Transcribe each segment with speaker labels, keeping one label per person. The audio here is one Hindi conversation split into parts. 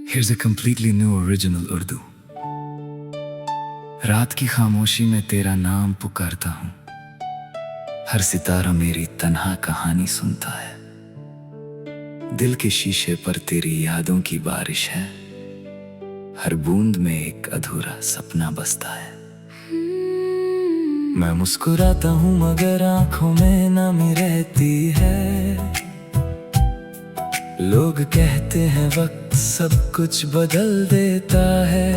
Speaker 1: Here's a completely new original Urdu. रात की खामोशी में तेरा नाम पुकारता हूँ, हर सितारा मेरी तन्हा कहानी सुनता है। दिल के शीशे पर तेरी यादों की बारिश है, हर बूंद में एक अधूरा सपना बसता है। मैं मुस्कुराता हूँ मगर आंखों में नमी रहती है। लोग कहते हैं वक्त सब कुछ बदल देता है,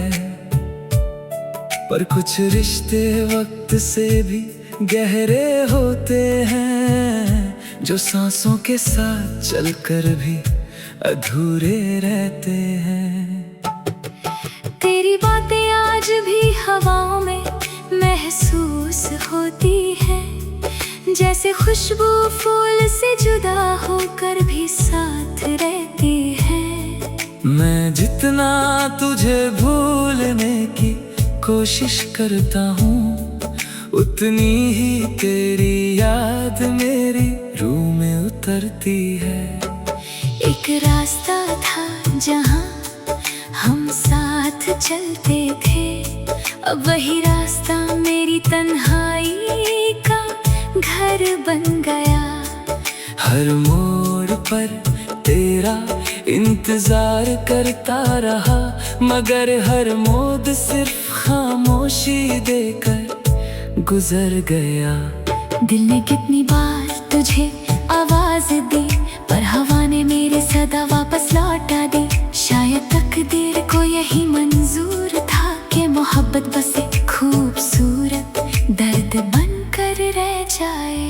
Speaker 1: पर कुछ रिश्ते वक्त से भी गहरे होते हैं, जो सांसों के साथ चलकर भी अधूरे रहते हैं।
Speaker 2: तेरी बातें आज भी हवाओं में महसूस होती है, जैसे खुशबू फूल से जुदा होकर भी साथ रहती है।
Speaker 1: मैं जितना तुझे भूलने की कोशिश करता हूँ, उतनी ही तेरी याद मेरी रूह में उतरती है।
Speaker 2: एक रास्ता था जहाँ हम साथ चलते थे, अब वही रास्ता मेरी तन्हाई का घर बन गया।
Speaker 1: हर मोड़ पर तेरा इंतजार करता रहा, मगर हर मोड़ सिर्फ खामोशी देकर गुजर गया।
Speaker 2: दिल ने कितनी बार तुझे आवाज दी, पर हवा ने मेरे सदा वापस लौटा दी। शायद तकदीर को यही मंजूर था कि मोहब्बत बस एक खूबसूरत दर्द बनकर रह जाए।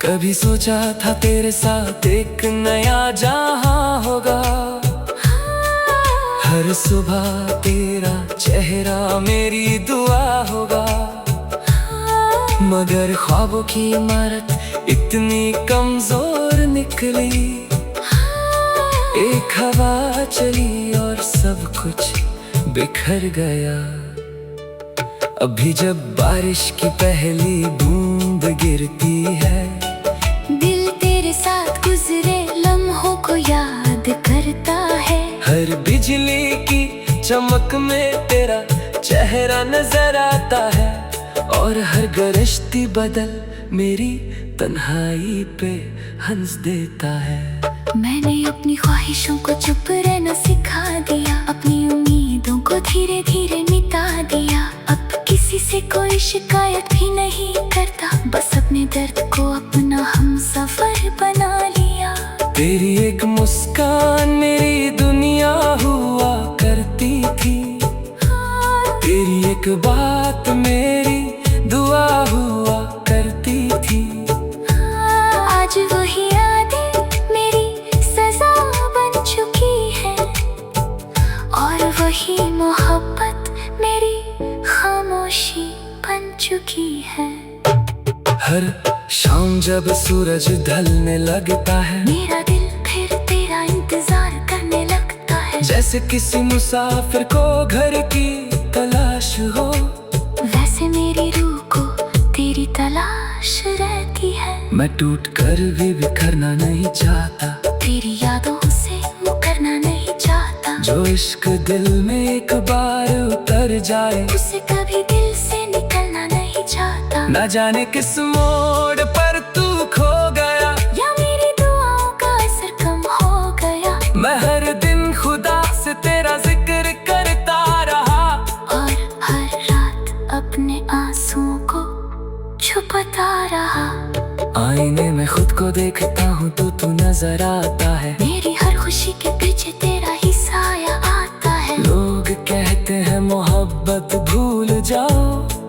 Speaker 1: कभी सोचा था तेरे साथ एक नया जहां होगा, हर सुबह तेरा चेहरा मेरी दुआ होगा। मगर ख्वाबों की इमारत इतनी कमजोर निकली, एक हवा चली और सब कुछ बिखर गया। अभी जब बारिश की पहली बूंद गिरती है,
Speaker 2: दिल तेरे साथ गुजरे लम्हों को याद करता है।
Speaker 1: हर बिजली की चमक में तेरा चेहरा नजर आता है, और हर गरजती बदल मेरी तन्हाई पे हंस देता है।
Speaker 2: मैंने अपनी ख्वाहिशों को चुप रहना सिखा दिया, अपनी उम्मीदों को धीरे धीरे मिटा दिया। अब किसी से कोई शिकायत भी नहीं करता, बस अपने दर्द को अपना हमसफर बना लिया।
Speaker 1: तेरी एक मुस्कान मेरी दुनिया हुआ करती थी, तेरी एक बात मेरी दुआ हुआ करती थी।
Speaker 2: आज वही यादें मेरी सजा बन चुकी है, और वही मोहब्बत मेरी खामोशी बन चुकी है।
Speaker 1: हर शाम जब सूरज ढलने लगता है,
Speaker 2: मेरा दिल फिर तेरा इंतजार करने लगता है।
Speaker 1: जैसे किसी मुसाफिर को घर की तलाश हो,
Speaker 2: वैसे मेरी रूह को तेरी तलाश रहती है।
Speaker 1: मैं टूट कर भी बिखरना नहीं चाहता,
Speaker 2: तेरी यादों से मुकरना नहीं चाहता।
Speaker 1: जो इश्क दिल में एक बार उतर जाए,
Speaker 2: उसे कभी दिल से निकलना नहीं चाहता।
Speaker 1: न जाने किस मोड़ पर तू खो गया,
Speaker 2: या मेरी दुआओं का असर कम हो गया।
Speaker 1: मैं हर दिन खुदा से तेरा जिक्र करता रहा,
Speaker 2: और हर रात अपने आंसुओं को छुपाता रहा।
Speaker 1: आईने में खुद को देखता हूँ तो तू नजर आता है,
Speaker 2: मेरी हर खुशी के पीछे तेरा ही साया आता है।
Speaker 1: लोग कहते हैं मोहब्बत भूल जाओ,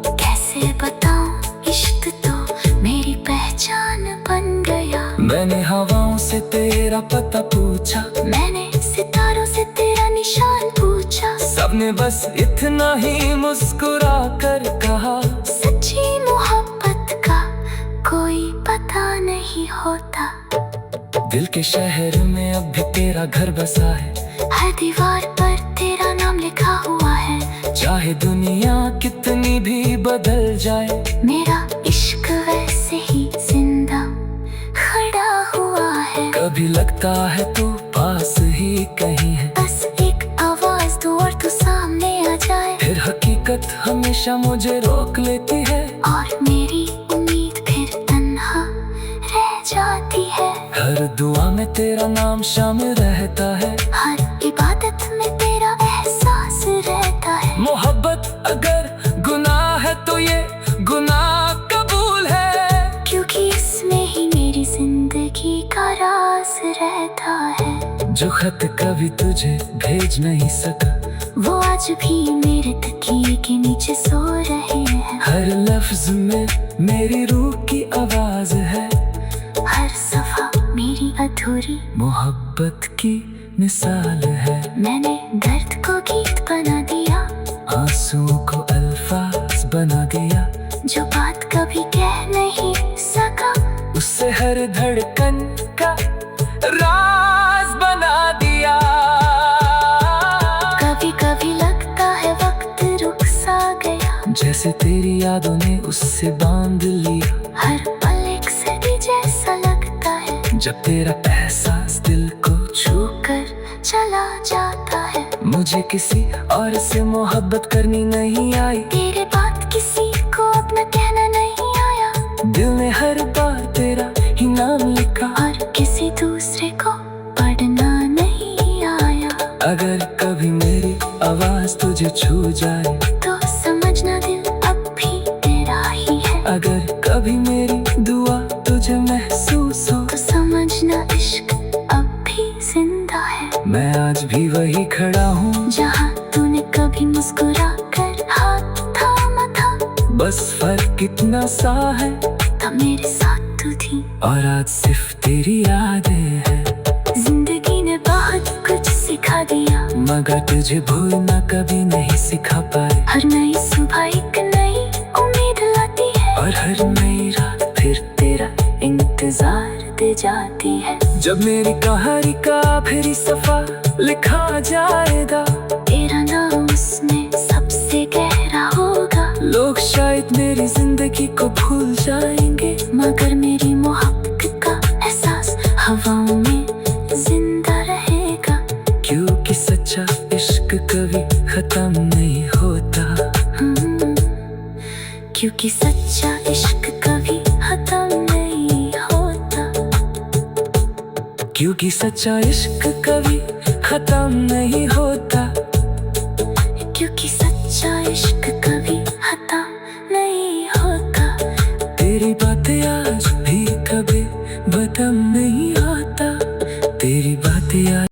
Speaker 2: कैसे बताऊं इश्क तो मेरी पहचान बन गया।
Speaker 1: मैंने हवाओं से तेरा पता पूछा,
Speaker 2: मैंने सितारों से तेरा निशान पूछा।
Speaker 1: सबने बस इतना ही मुस्कुरा कर कहा,
Speaker 2: सच्ची मोहब्बत का कोई पता नहीं होता।
Speaker 1: दिल के शहर में अब भी तेरा घर बसा है,
Speaker 2: हर दीवार पर तेरा नाम लिखा हुआ है।
Speaker 1: चाहे दुनिया कितनी भी बदल जाए,
Speaker 2: मेरा इश्क वैसे ही जिंदा खड़ा हुआ है।
Speaker 1: कभी लगता है तू पास ही कहीं है,
Speaker 2: बस एक
Speaker 1: हमेशा मुझे रोक लेती है,
Speaker 2: और मेरी उम्मीद फिर तन्हा रह जाती है।
Speaker 1: हर दुआ में तेरा नाम शामिल रहता है,
Speaker 2: हर इबादत में तेरा एहसास रहता है।
Speaker 1: मोहब्बत अगर गुनाह है तो ये गुनाह कबूल है,
Speaker 2: क्योंकि इसमें ही मेरी जिंदगी का राज रहता है।
Speaker 1: जो खत कभी तुझे भेज नहीं सका,
Speaker 2: वो आज भी मेरे तकिए के नीचे सो रहे हैं।
Speaker 1: हर लफ्ज में मेरी रूह की आवाज है,
Speaker 2: हर सफा मेरी अधूरी
Speaker 1: मोहब्बत की मिसाल है।
Speaker 2: मैंने दर्द को गीत बना दिया,
Speaker 1: आंसुओं को अल्फाज बना दिया,
Speaker 2: जो बात कभी कह नहीं सका,
Speaker 1: उससे हर धड़कन का राज बना दिया।
Speaker 2: कभी कभी लगता है वक्त रुक सा गया,
Speaker 1: जैसे तेरी यादों ने उससे बांध लिया,
Speaker 2: हर पल एक सदी जैसा लगता है,
Speaker 1: जब तेरा एहसास दिल को छू
Speaker 2: कर चला जाता है।
Speaker 1: मुझे किसी और से मोहब्बत करनी नहीं आई,
Speaker 2: तेरे बात किसी को अपना कहना नहीं आया,
Speaker 1: दिल ने हर बार तेरा ही नाम लिखा,
Speaker 2: और किसी दूसरे को पढ़ना नहीं आया।
Speaker 1: अगर कभी मेरी आवाज तुझे छू जाए,
Speaker 2: तो समझना दिल अब भी तेरा ही है।
Speaker 1: अगर कभी मेरी दुआ तुझे महसूस हो,
Speaker 2: तो समझना इश्क अब भी जिंदा है।
Speaker 1: मैं आज भी वही खड़ा हूँ,
Speaker 2: जहाँ तूने कभी मुस्कुरा कर हाथ थामा था,
Speaker 1: बस फर्क कितना सा है,
Speaker 2: तब मेरे साथ तू थी,
Speaker 1: और आज सिर्फ तेरी यादें हैं।
Speaker 2: जिंदगी ने बहुत कुछ सिखा दिया,
Speaker 1: मगर तुझे भूलना कभी नहीं सिखा पाए,
Speaker 2: हर नई सुबह एक नई उम्मीद लाती है,
Speaker 1: और हर नई रात फिर तेरा इंतजार दे जाती है। जब मेरी कहानी का आखिरी सफा लिखा जाएगा,
Speaker 2: तेरा नाम उसमें सबसे गहरा होगा।
Speaker 1: लोग शायद मेरी जिंदगी को भूल जाएंगे,
Speaker 2: मगर मेरी मोहब्बत का एहसास हवाओं में जिंदा रहेगा।
Speaker 1: क्योंकि सच्चा इश्क कभी खत्म नहीं होता,
Speaker 2: क्योंकि सच्चा इश्क कभी खत्म नहीं होता,
Speaker 1: क्योंकि सच्चा इश्क कभी खत्म नहीं होता,
Speaker 2: क्योंकि सच्चा इश्क